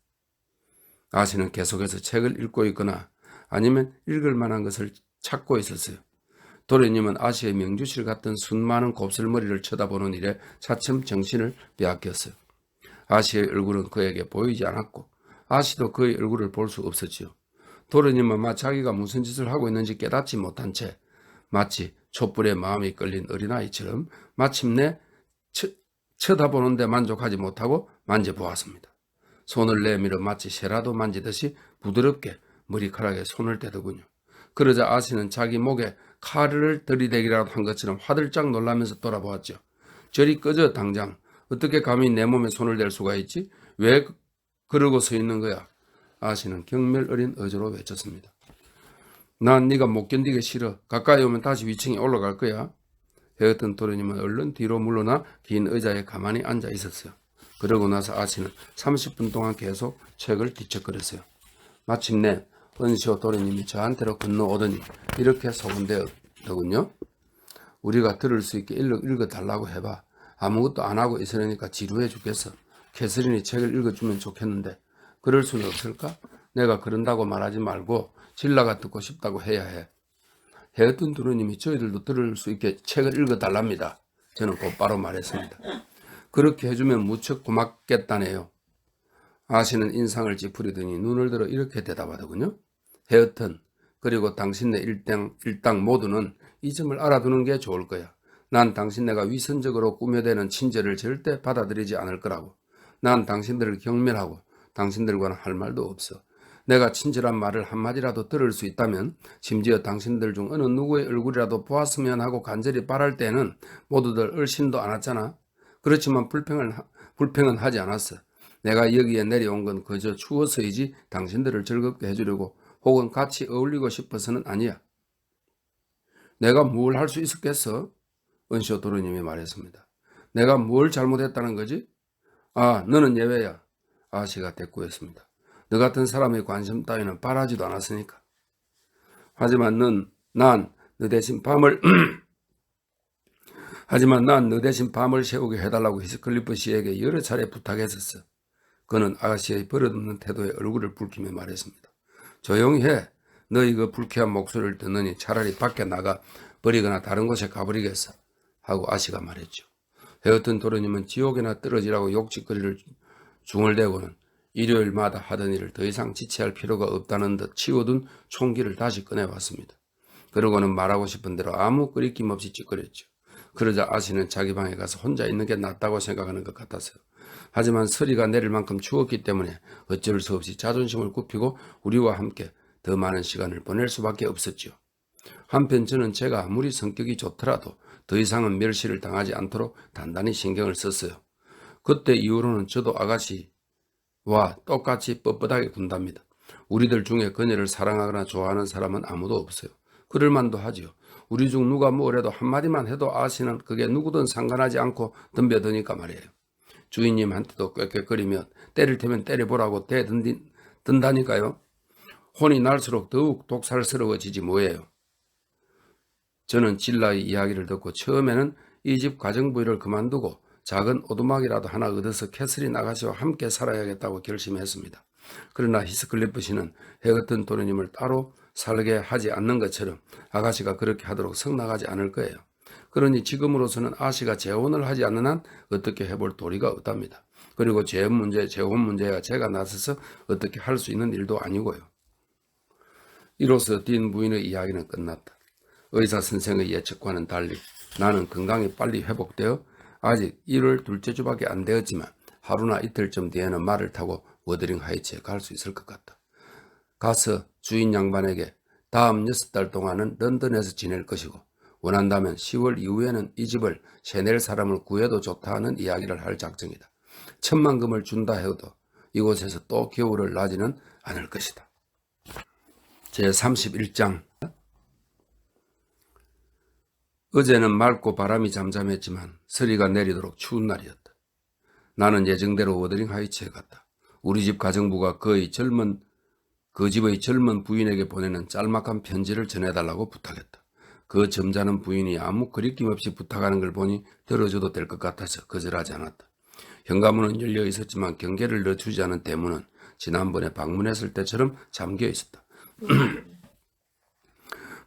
아씨는 계속해서 책을 읽고 있거나 아니면 읽을 만한 것을 찾고 있었어요. 도련님은 아씨의 명주실 같은 순많은 곱슬머리를 쳐다보는 일에 차츰 정신을 빼앗겼어요. 아씨의 얼굴은 그에게 보이지 않았고 아씨도 그의 얼굴을 볼 수 없었지요. 도련님은 자기가 무슨 짓을 하고 있는지 깨닫지 못한 채 마치 촛불에 마음이 끌린 어린아이처럼 마침내 쳐다보는데 만족하지 못하고 만져보았습니다. 손을 내밀어 마치 새라도 만지듯이 부드럽게 머리카락에 손을 대더군요. 그러자 아씨는 자기 목에 칼을 들이대기라도 한 것처럼 화들짝 놀라면서 돌아보았죠. 저리 꺼져 당장. 어떻게 감히 내 몸에 손을 댈 수가 있지? 왜 그러고 서 있는 거야? 아씨는 경멸 어린 어조로 외쳤습니다. 난 네가 못 견디게 싫어. 가까이 오면 다시 위층에 올라갈 거야. 헤어튼 도련님은 얼른 뒤로 물러나 긴 의자에 가만히 앉아 있었어요. 그러고 나서 아씨는 30분 동안 계속 책을 뒤척거렸어요. 마침내 은시오 도련님이 저한테로 건너오더니 이렇게 소곤되었더군요. 우리가 들을 수 있게 읽어달라고 해봐. 아무것도 안 하고 있으려니까 지루해 죽겠어. 캐서린이 책을 읽어주면 좋겠는데 그럴 수는 없을까? 내가 그런다고 말하지 말고 진라가 듣고 싶다고 해야 해. 헤어튼 도련님이 저희들도 들을 수 있게 책을 읽어달랍니다. 저는 곧바로 말했습니다. 그렇게 해주면 무척 고맙겠다네요. 아씨는 인상을 찌푸리더니 눈을 들어 이렇게 대답하더군요. 헤어튼, 그리고 당신네 일당 모두는 이 점을 알아두는 게 좋을 거야. 난 당신네가 위선적으로 꾸며대는 친절을 절대 받아들이지 않을 거라고. 난 당신들을 경멸하고 당신들과는 할 말도 없어. 내가 친절한 말을 한마디라도 들을 수 있다면, 심지어 당신들 중 어느 누구의 얼굴이라도 보았으면 하고 간절히 바랄 때는 모두들 얼씬도 않았잖아. 그렇지만 불평은 하지 않았어. 내가 여기에 내려온 건 그저 추워서이지 당신들을 즐겁게 해주려고 혹은 같이 어울리고 싶어서는 아니야. 내가 뭘 할 수 있었겠어? 은쇼 도련님이 말했습니다. 내가 뭘 잘못했다는 거지? 아, 너는 예외야. 아씨가 대꾸했습니다. 너 같은 사람의 관심 따위는 바라지도 않았으니까. 하지만 난 너 대신 밤을 새우게 해달라고 히스클리프 씨에게 여러 차례 부탁했었어. 그는 아가씨의 버릇없는 태도에 얼굴을 붉히며 말했습니다. 조용히 해. 너희 그 불쾌한 목소리를 듣느니 차라리 밖에 나가 버리거나 다른 곳에 가버리겠어. 하고 아씨가 말했죠. 헤어튼 도련님은 지옥에나 떨어지라고 욕짓거리를 중얼대고는 일요일마다 하던 일을 더 이상 지체할 필요가 없다는 듯 치워둔 총기를 다시 꺼내왔습니다. 그러고는 말하고 싶은 대로 아무 끄리낌 없이 찌꺼렸죠. 그러자 아씨는 자기 방에 가서 혼자 있는 게 낫다고 생각하는 것 같았어요. 하지만 서리가 내릴 만큼 추웠기 때문에 어쩔 수 없이 자존심을 굽히고 우리와 함께 더 많은 시간을 보낼 수밖에 없었죠. 한편 저는 제가 아무리 성격이 좋더라도 더 이상은 멸시를 당하지 않도록 단단히 신경을 썼어요. 그때 이후로는 저도 아가씨와 똑같이 뻣뻣하게 군답니다. 우리들 중에 그녀를 사랑하거나 좋아하는 사람은 아무도 없어요. 그럴 만도 하지요. 우리 중 누가 뭐래도 한마디만 해도 아씨는 그게 누구든 상관하지 않고 덤벼드니까 말이에요. 주인님한테도 꾀꾀거리며 때릴 테면 때려보라고 대든다니까요. 혼이 날수록 더욱 독살스러워지지 뭐예요. 저는 진라의 이야기를 듣고 처음에는 이 집 가정부일을 그만두고 작은 오두막이라도 하나 얻어서 캐서린 아가씨와 함께 살아야겠다고 결심했습니다. 그러나 히스클리프 씨는 헤어튼 도련님을 따로 살게 하지 않는 것처럼 아가씨가 그렇게 하도록 성낙하지 않을 거예요. 그러니 지금으로서는 아씨가 재혼을 하지 않는 한 어떻게 해볼 도리가 없답니다. 그리고 재혼 문제야 제가 나서서 어떻게 할 수 있는 일도 아니고요. 이로써 딘 부인의 이야기는 끝났다. 의사 선생의 예측과는 달리 나는 건강이 빨리 회복되어 아직 1월 둘째 주밖에 안 되었지만 하루나 이틀쯤 뒤에는 말을 타고 워더링 하이츠에 갈 수 있을 것 같다. 가서 주인 양반에게 다음 6달 동안은 런던에서 지낼 것이고 원한다면 10월 이후에는 이 집을 세낼 사람을 구해도 좋다 하는 이야기를 할 작정이다. 10,000금을 준다 해도 이곳에서 또 겨울을 나지는 않을 것이다. 제31장. 어제는 맑고 바람이 잠잠했지만 서리가 내리도록 추운 날이었다. 나는 예정대로 워더링 하이츠에 갔다. 우리 집 가정부가 그 집의 젊은 부인에게 보내는 짤막한 편지를 전해달라고 부탁했다. 그 점잖은 부인이 아무 거리낌 없이 부탁하는 걸 보니 들어줘도 될 것 같아서 거절하지 않았다. 현관문은 열려 있었지만 경계를 늦추지 않은 대문은 지난번에 방문했을 때처럼 잠겨 있었다.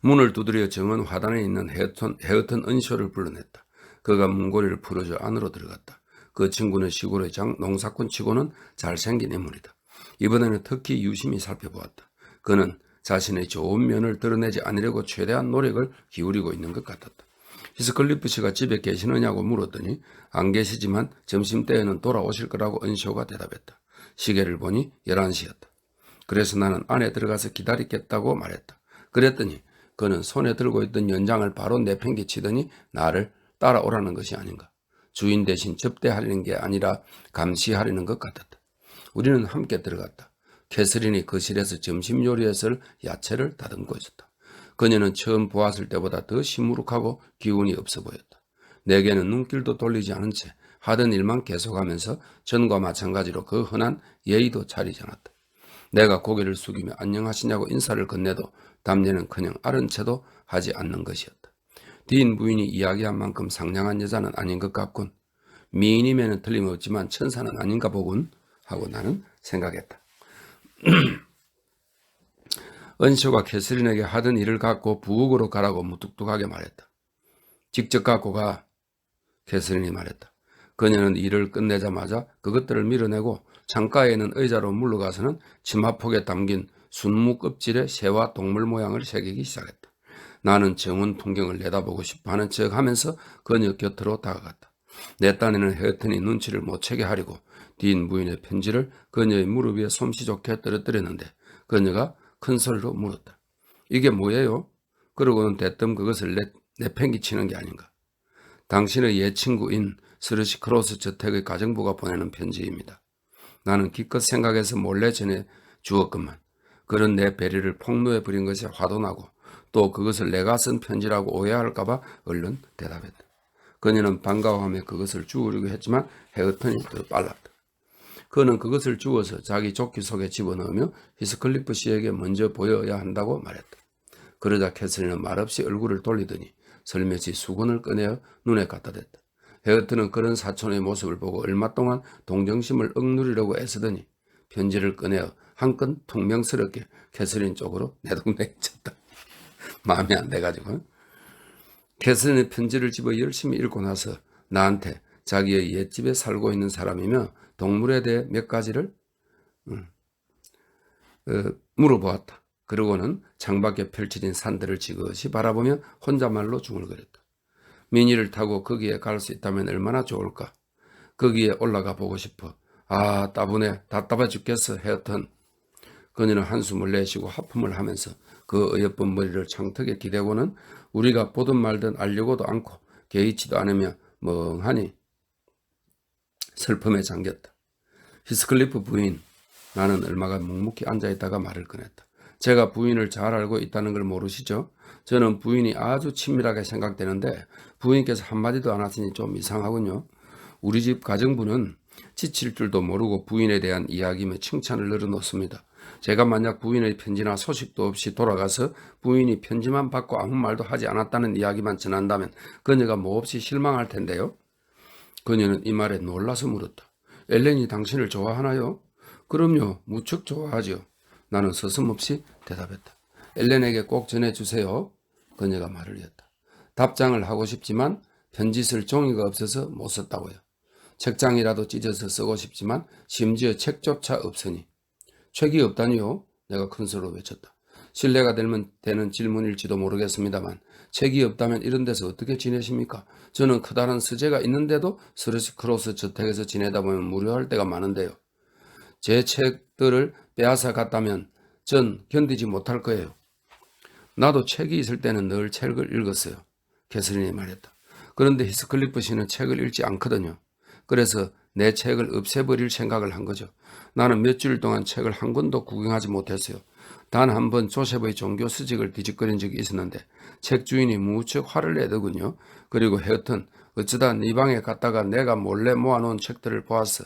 문을 두드려 정원 화단에 있는 헤어튼 은쇼를 불러냈다. 그가 문고리를 풀어줘 안으로 들어갔다. 그 친구는 시골의 농사꾼 치고는 잘생긴 인물이다. 이번에는 특히 유심히 살펴보았다. 그는 자신의 좋은 면을 드러내지 않으려고 최대한 노력을 기울이고 있는 것 같았다. 히스클리프 씨가 집에 계시느냐고 물었더니 안 계시지만 점심때에는 돌아오실 거라고 은쇼가 대답했다. 시계를 보니 11시였다. 그래서 나는 안에 들어가서 기다리겠다고 말했다. 그랬더니 그는 손에 들고 있던 연장을 바로 내팽개치더니 나를 따라오라는 것이 아닌가. 주인 대신 접대하려는 게 아니라 감시하려는 것 같았다. 우리는 함께 들어갔다. 캐서린이 거실에서 점심 요리했을 야채를 다듬고 있었다. 그녀는 처음 보았을 때보다 더 시무룩하고 기운이 없어 보였다. 내게는 눈길도 돌리지 않은 채 하던 일만 계속하면서 전과 마찬가지로 그 흔한 예의도 차리지 않았다. 내가 고개를 숙이며 안녕하시냐고 인사를 건네도 담례는 그냥 아른 채도 하지 않는 것이었다. 딘 부인이 이야기한 만큼 상냥한 여자는 아닌 것 같군. 미인이면 틀림없지만 천사는 아닌가 보군 하고 나는 생각했다. 은쇼가 캐서린에게 하던 일을 갖고 부엌으로 가라고 무뚝뚝하게 말했다. 직접 갖고 가. 캐서린이 말했다. 그녀는 일을 끝내자마자 그것들을 밀어내고 창가에 있는 의자로 물러가서는 치마폭에 담긴 순무 껍질에 새와 동물 모양을 새기기 시작했다. 나는 정원 풍경을 내다보고 싶어하는 척하면서 그녀 곁으로 다가갔다. 내 딴에는 헤어튼이 눈치를 못 채게 하려고 딘 부인의 편지를 그녀의 무릎 위에 솜씨 좋게 떨어뜨렸는데 그녀가 큰 소리로 물었다. 이게 뭐예요? 그러고는 대뜸 그것을 내팽개치는 게 아닌가. 당신의 옛 친구인 스르시 크로스 저택의 가정부가 보내는 편지입니다. 나는 기껏 생각해서 몰래 전해 주었건만 그런 내 배려를 폭로해 버린 것에 화도 나고 또 그것을 내가 쓴 편지라고 오해할까봐 얼른 대답했다. 그녀는 반가워하며 그것을 주우려고 했지만 헤어턴이 더 빨랐다. 그는 그것을 주워서 자기 조끼 속에 집어넣으며 히스클리프 씨에게 먼저 보여야 한다고 말했다. 그러자 캐슬리는 말없이 얼굴을 돌리더니 설며시 수건을 꺼내어 눈에 갖다 댔다. 헤어턴은 그런 사촌의 모습을 보고 얼마 동안 동정심을 억누르려고 애쓰더니 편지를 꺼내어 한껏 퉁명스럽게 캐슬린 쪽으로 내동댕쳤다. 마음에 안 돼가지고. 캐슬린의 편지를 집어 열심히 읽고 나서 나한테 자기의 옛집에 살고 있는 사람이며 동물에 대해 몇 가지를 물어보았다. 그러고는 창밖에 펼쳐진 산들을 지그시 바라보며 혼잣말로 중얼거렸다. 미니를 타고 거기에 갈 수 있다면 얼마나 좋을까. 거기에 올라가 보고 싶어. 아, 따분해. 답답해 죽겠어, 헤어턴. 그녀는 한숨을 내쉬고 하품을 하면서 그 어여쁜 머리를 창턱에 기대고는 우리가 보든 말든 알려고도 않고 개의치도 않으며 멍하니 슬픔에 잠겼다. 히스클리프 부인, 나는 얼마간 묵묵히 앉아있다가 말을 꺼냈다. 제가 부인을 잘 알고 있다는 걸 모르시죠? 저는 부인이 아주 친밀하게 생각되는데 부인께서 한마디도 안 하시니 좀 이상하군요. 우리 집 가정부는 지칠 줄도 모르고 부인에 대한 이야기며 칭찬을 늘어놓습니다. 제가 만약 부인의 편지나 소식도 없이 돌아가서 부인이 편지만 받고 아무 말도 하지 않았다는 이야기만 전한다면 그녀가 몹시 실망할 텐데요. 그녀는 이 말에 놀라서 물었다. 엘렌이 당신을 좋아하나요? 그럼요, 무척 좋아하죠. 나는 서슴없이 대답했다. 엘렌에게 꼭 전해주세요. 그녀가 말을 이었다. 답장을 하고 싶지만 편지 쓸 종이가 없어서 못 썼다고요. 책장이라도 찢어서 쓰고 싶지만 심지어 책조차 없으니. 책이 없다니요? 내가 큰 소리로 외쳤다. 신뢰가 되는 질문일지도 모르겠습니다만 책이 없다면 이런 데서 어떻게 지내십니까? 저는 커다란 서재가 있는데도 스르시 크로스 저택에서 지내다 보면 무료할 때가 많은데요. 제 책들을 빼앗아 갔다면 전 견디지 못할 거예요. 나도 책이 있을 때는 늘 책을 읽었어요. 캐슬린이 말했다. 그런데 히스클리프 씨는 책을 읽지 않거든요. 그래서 내 책을 없애버릴 생각을 한 거죠. 나는 몇 주일 동안 책을 한 권도 구경하지 못했어요. 단 한 번 조셉의 종교 수직을 뒤적거린 적이 있었는데 책 주인이 무척 화를 내더군요. 그리고 헤어턴 어쩌다 네 방에 갔다가 내가 몰래 모아놓은 책들을 보았어.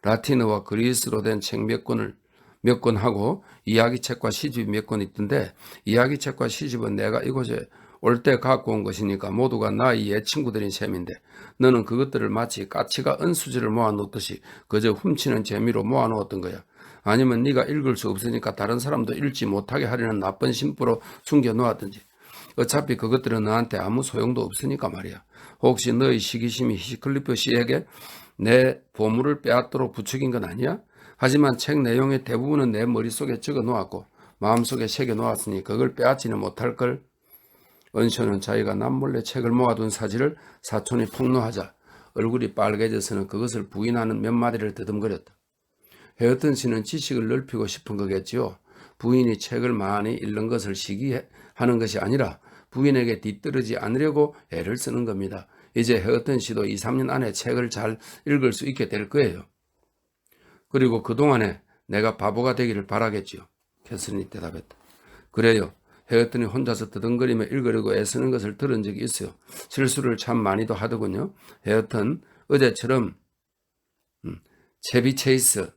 라틴어와 그리스로 된 책 몇 권 하고 이야기책과 시집이 몇 권 있던데 이야기책과 시집은 내가 이곳에 올 때 갖고 온 것이니까 모두가 나의 옛 친구들인 셈인데 너는 그것들을 마치 까치가 은수지를 모아놓듯이 그저 훔치는 재미로 모아놓았던 거야. 아니면 네가 읽을 수 없으니까 다른 사람도 읽지 못하게 하려는 나쁜 심부로 숨겨놓았든지. 어차피 그것들은 너한테 아무 소용도 없으니까 말이야. 혹시 너의 시기심이 히스클리프 씨에게 내 보물을 빼앗도록 부추긴 건 아니야? 하지만 책 내용의 대부분은 내 머릿속에 적어놓았고 마음속에 새겨놓았으니 그걸 빼앗지는 못할걸. 은쇼는 자기가 남몰래 책을 모아둔 사실을 사촌이 폭로하자 얼굴이 빨개져서는 그것을 부인하는 몇 마디를 더듬거렸다. 헤어턴 씨는 지식을 넓히고 싶은 거겠지요. 부인이 책을 많이 읽는 것을 시기하는 것이 아니라 부인에게 뒤떨어지지 않으려고 애를 쓰는 겁니다. 이제 헤어턴 씨도 2, 3년 안에 책을 잘 읽을 수 있게 될 거예요. 그리고 그동안에 내가 바보가 되기를 바라겠지요. 캐슬린이 대답했다. 그래요. 헤어턴이 혼자서 더듬거리며 읽으려고 애쓰는 것을 들은 적이 있어요. 실수를 참 많이도 하더군요. 헤어턴 어제처럼 체비 체이스,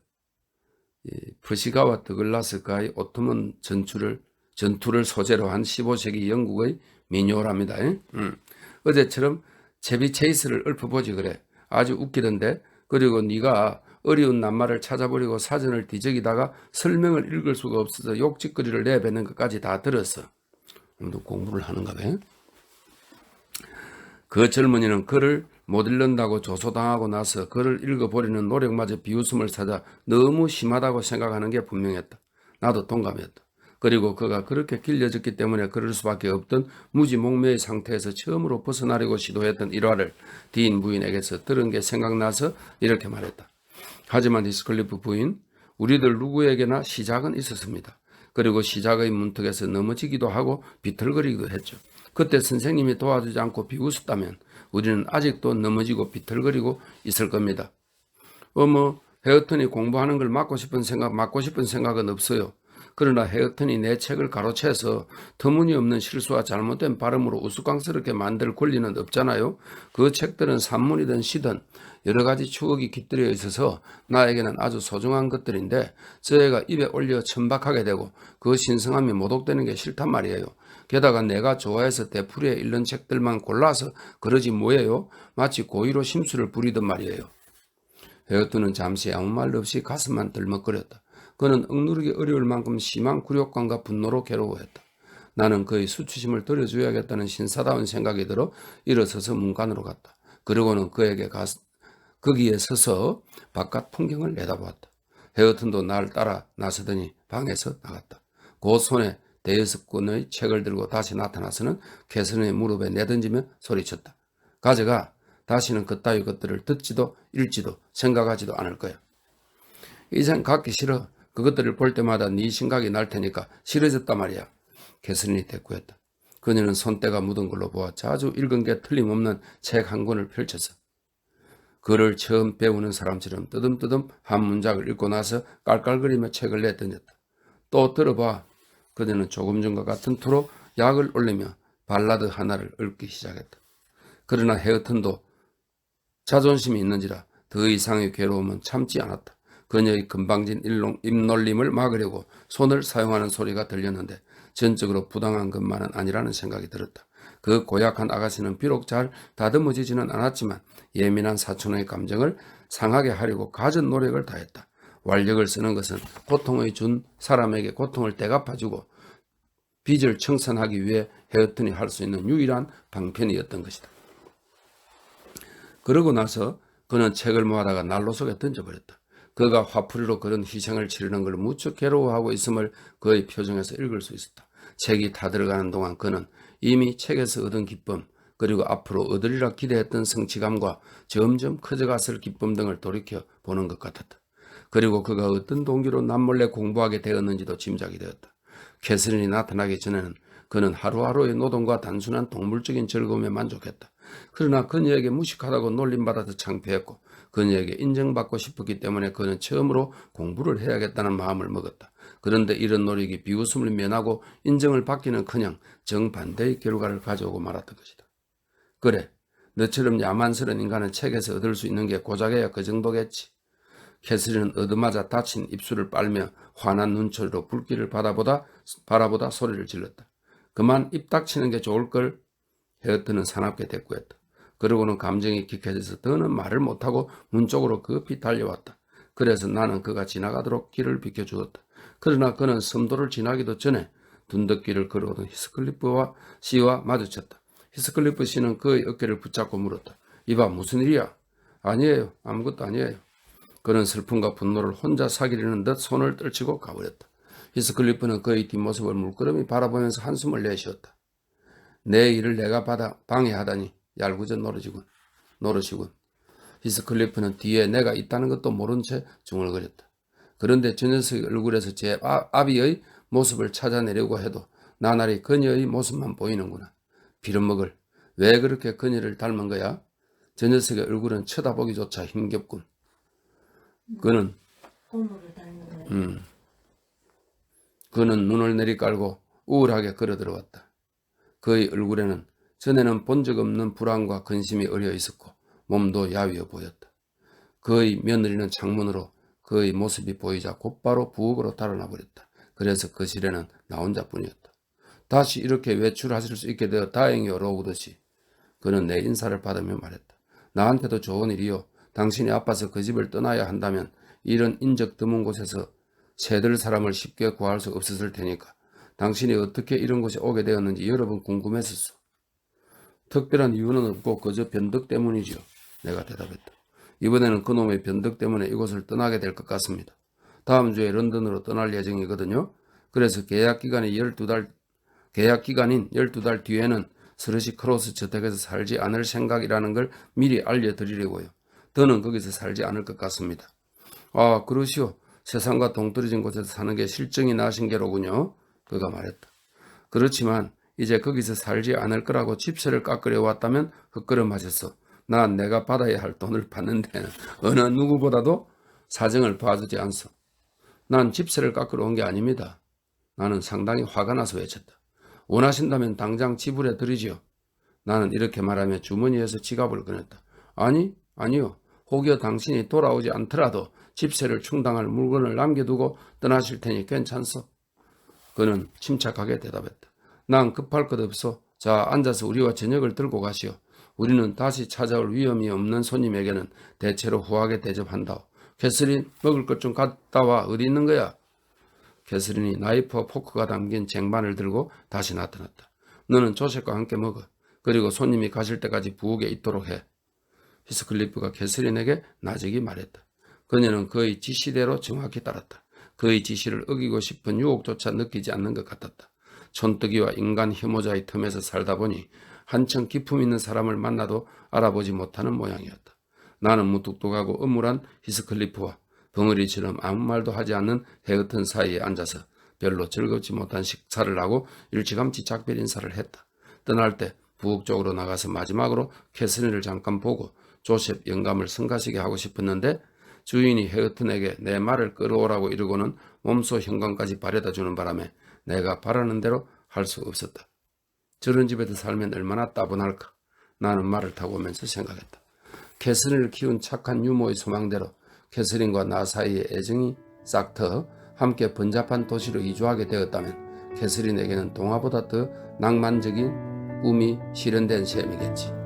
프시가와 드글라스가의 오토먼 전투를 소재로 한 15세기 영국의 민요랍니다. 어제처럼 체비 체이스를 읊어보지 그래. 아주 웃기던데. 그리고 네가 어려운 낱말을 찾아버리고 사전을 뒤적이다가 설명을 읽을 수가 없어서 욕짓거리를 내뱉는 것까지 다 들었어. 공부를 하는가 봐. 그 젊은이는 글을 못 읽는다고 조소당하고 나서 글을 읽어버리는 노력마저 비웃음을 사자 너무 심하다고 생각하는 게 분명했다. 나도 동감했다. 그리고 그가 그렇게 길려졌기 때문에 그럴 수밖에 없던 무지몽매의 상태에서 처음으로 벗어나려고 시도했던 일화를 디인 부인에게서 들은 게 생각나서 이렇게 말했다. 하지만 히스클리프 부인, 우리들 누구에게나 시작은 있었습니다. 그리고 시작의 문턱에서 넘어지기도 하고 비틀거리기도 했죠. 그때 선생님이 도와주지 않고 비웃었다면 우리는 아직도 넘어지고 비틀거리고 있을 겁니다. 헤어튼이 공부하는 걸 막고 싶은 생각은 없어요. 그러나 헤어튼이 내 책을 가로채서 터무니없는 실수와 잘못된 발음으로 우스꽝스럽게 만들 권리는 없잖아요. 그 책들은 산문이든 시든 여러 가지 추억이 깃들여 있어서 나에게는 아주 소중한 것들인데 저 애가 입에 올려 천박하게 되고 그 신성함이 모독되는 게 싫단 말이에요. 게다가 내가 좋아해서 되풀이해 읽는 책들만 골라서 그러지 뭐예요. 마치 고의로 심술을 부리던 말이에요. 헤어튼은 잠시 아무 말 없이 가슴만 들먹거렸다. 그는 억누르기 어려울 만큼 심한 굴욕감과 분노로 괴로워했다. 나는 그의 수치심을 들여줘야겠다는 신사다운 생각이 들어 일어서서 문간으로 갔다. 그러고는 거기에 서서 바깥 풍경을 내다보았다. 헤어튼도 날 따라 나서더니 방에서 나갔다. 그 손에 대여섯 권의 책을 들고 다시 나타나서는 캐서린의 무릎에 내던지며 소리쳤다. 가져가. 다시는 그따위 것들을 듣지도 읽지도 생각하지도 않을 거야. 이젠 갖기 싫어. 그것들을 볼 때마다 네 생각이 날 테니까 싫어졌단 말이야. 캐서린이 대꾸했다. 그녀는 손때가 묻은 걸로 보아 자주 읽은 게 틀림없는 책 한 권을 펼쳐서 글을 처음 배우는 사람처럼 뜨듬뜨듬 한 문장을 읽고 나서 깔깔거리며 책을 내던졌다. 또 들어봐. 그녀는 조금 전과 같은 투로 약을 올리며 발라드 하나를 읽기 시작했다. 그러나 헤어튼도 자존심이 있는지라 더 이상의 괴로움은 참지 않았다. 그녀의 금방진 입놀림을 막으려고 손을 사용하는 소리가 들렸는데 전적으로 부당한 것만은 아니라는 생각이 들었다. 그 고약한 아가씨는 비록 잘 다듬어지지는 않았지만 예민한 사촌의 감정을 상하게 하려고 갖은 노력을 다했다. 완력을 쓰는 것은 고통의 준 사람에게 고통을 대갚아주고 빚을 청산하기 위해 헤어튼이 할 수 있는 유일한 방편이었던 것이다. 그러고 나서 그는 책을 모아다가 난로 속에 던져버렸다. 그가 화풀이로 그런 희생을 치르는 걸 무척 괴로워하고 있음을 그의 표정에서 읽을 수 있었다. 책이 다 들어가는 동안 그는 이미 책에서 얻은 기쁨, 그리고 앞으로 얻으리라 기대했던 성취감과 점점 커져갔을 기쁨 등을 돌이켜 보는 것 같았다. 그리고 그가 어떤 동기로 남몰래 공부하게 되었는지도 짐작이 되었다. 캐서린이 나타나기 전에는 그는 하루하루의 노동과 단순한 동물적인 즐거움에 만족했다. 그러나 그녀에게 무식하다고 놀림받아서 창피했고 그녀에게 인정받고 싶었기 때문에 그는 처음으로 공부를 해야겠다는 마음을 먹었다. 그런데 이런 노력이 비웃음을 면하고 인정을 받기는커녕 정반대의 결과를 가져오고 말았던 것이다. 그래, 너처럼 야만스러운 인간은 책에서 얻을 수 있는 게 고작해야 그 정도겠지. 캐서린은 얻어맞아 다친 입술을 빨며 환한 눈초리로 불길을 바라보다 소리를 질렀다. 그만 입 닥치는 게 좋을걸. 헤어튼은 사납게 대꾸했다. 그러고는 감정이 격해져서 더는 말을 못하고 문 쪽으로 급히 달려왔다. 그래서 나는 그가 지나가도록 길을 비켜주었다. 그러나 그는 섬도를 지나기도 전에 둔덕길을 걸어오던 히스클리프 씨와 마주쳤다. 히스클리프 씨는 그의 어깨를 붙잡고 물었다. 이봐, 무슨 일이야? 아니에요. 아무것도 아니에요. 그는 슬픔과 분노를 혼자 사기리는 듯 손을 떨치고 가버렸다. 히스클리프는 그의 뒷모습을 물끄러미 바라보면서 한숨을 내쉬었다. 내 일을 내가 방해하다니 얄궂은 노릇이군. 히스클리프는 뒤에 내가 있다는 것도 모른 채 중얼거렸다. 그런데 저 녀석의 얼굴에서 제 아비의 모습을 찾아내려고 해도 나날이 그녀의 모습만 보이는구나. 빌어먹을. 왜 그렇게 그녀를 닮은 거야? 저 녀석의 얼굴은 쳐다보기조차 힘겹군. 그는 눈을 내리깔고 우울하게 걸어들어왔다. 그의 얼굴에는 전에는 본 적 없는 불안과 근심이 어려 있었고 몸도 야위어 보였다. 그의 며느리는 창문으로 그의 모습이 보이자 곧바로 부엌으로 달아나 버렸다. 그래서 거실에는 나 혼자뿐이었다. 다시 이렇게 외출하실 수 있게 되어 다행이요 로우듯이 그는 내 인사를 받으며 말했다. 나한테도 좋은 일이요. 당신이 아파서 그 집을 떠나야 한다면 이런 인적 드문 곳에서 새들 사람을 쉽게 구할 수 없었을 테니까 당신이 어떻게 이런 곳에 오게 되었는지 여러 번 궁금했었어. 특별한 이유는 없고 그저 변덕 때문이지요. 내가 대답했다. 이번에는 그놈의 변덕 때문에 이곳을 떠나게 될 것 같습니다. 다음 주에 런던으로 떠날 예정이거든요. 그래서 계약 기간인 12달 뒤에는 스러시 크로스 저택에서 살지 않을 생각이라는 걸 미리 알려드리려고요. 더는 거기서 살지 않을 것 같습니다. 아, 그러시오. 세상과 동떨어진 곳에서 사는 게 실정이 나신 게로군요. 그가 말했다. 그렇지만 이제 거기서 살지 않을 거라고 집세를 깎으려 왔다면 헛걸음하셨어. 난 내가 받아야 할 돈을 받는 데는 어느 누구보다도 사정을 봐주지 않소. 난 집세를 깎으러 온 게 아닙니다. 나는 상당히 화가 나서 외쳤다. 원하신다면 당장 지불해 드리지요. 나는 이렇게 말하며 주머니에서 지갑을 꺼냈다. 아니요. 혹여 당신이 돌아오지 않더라도 집세를 충당할 물건을 남겨두고 떠나실 테니 괜찮소. 그는 침착하게 대답했다. 난 급할 것 없어. 자, 앉아서 우리와 저녁을 들고 가시오. 우리는 다시 찾아올 위험이 없는 손님에게는 대체로 후하게 대접한다. 캐서린, 먹을 것 좀 갖다 와. 어디 있는 거야? 캐서린이 나이프와 포크가 담긴 쟁반을 들고 다시 나타났다. 너는 조셉과 함께 먹어. 그리고 손님이 가실 때까지 부엌에 있도록 해. 히스클리프가 캐서린에게 나직이 말했다. 그녀는 그의 지시대로 정확히 따랐다. 그의 지시를 어기고 싶은 유혹조차 느끼지 않는 것 같았다. 촌뜨기와 인간 혐오자의 틈에서 살다 보니 한층 기품 있는 사람을 만나도 알아보지 못하는 모양이었다. 나는 무뚝뚝하고 음울한 히스클리프와 벙어리처럼 아무 말도 하지 않는 헤어튼 사이에 앉아서 별로 즐겁지 못한 식사를 하고 일찌감치 작별 인사를 했다. 떠날 때 부엌 쪽으로 나가서 마지막으로 캐서린을 잠깐 보고 조셉 영감을 성가시게 하고 싶었는데 주인이 헤어튼에게 내 말을 끌어오라고 이러고는 몸소 현관까지 바래다 주는 바람에 내가 바라는 대로 할 수 없었다. 저런 집에서 살면 얼마나 따분할까. 나는 말을 타고 오면서 생각했다. 캐서린을 키운 착한 유모의 소망대로 캐서린과 나 사이의 애정이 싹터 함께 번잡한 도시로 이주하게 되었다면 캐서린에게는 동화보다 더 낭만적인 꿈이 실현된 셈이겠지.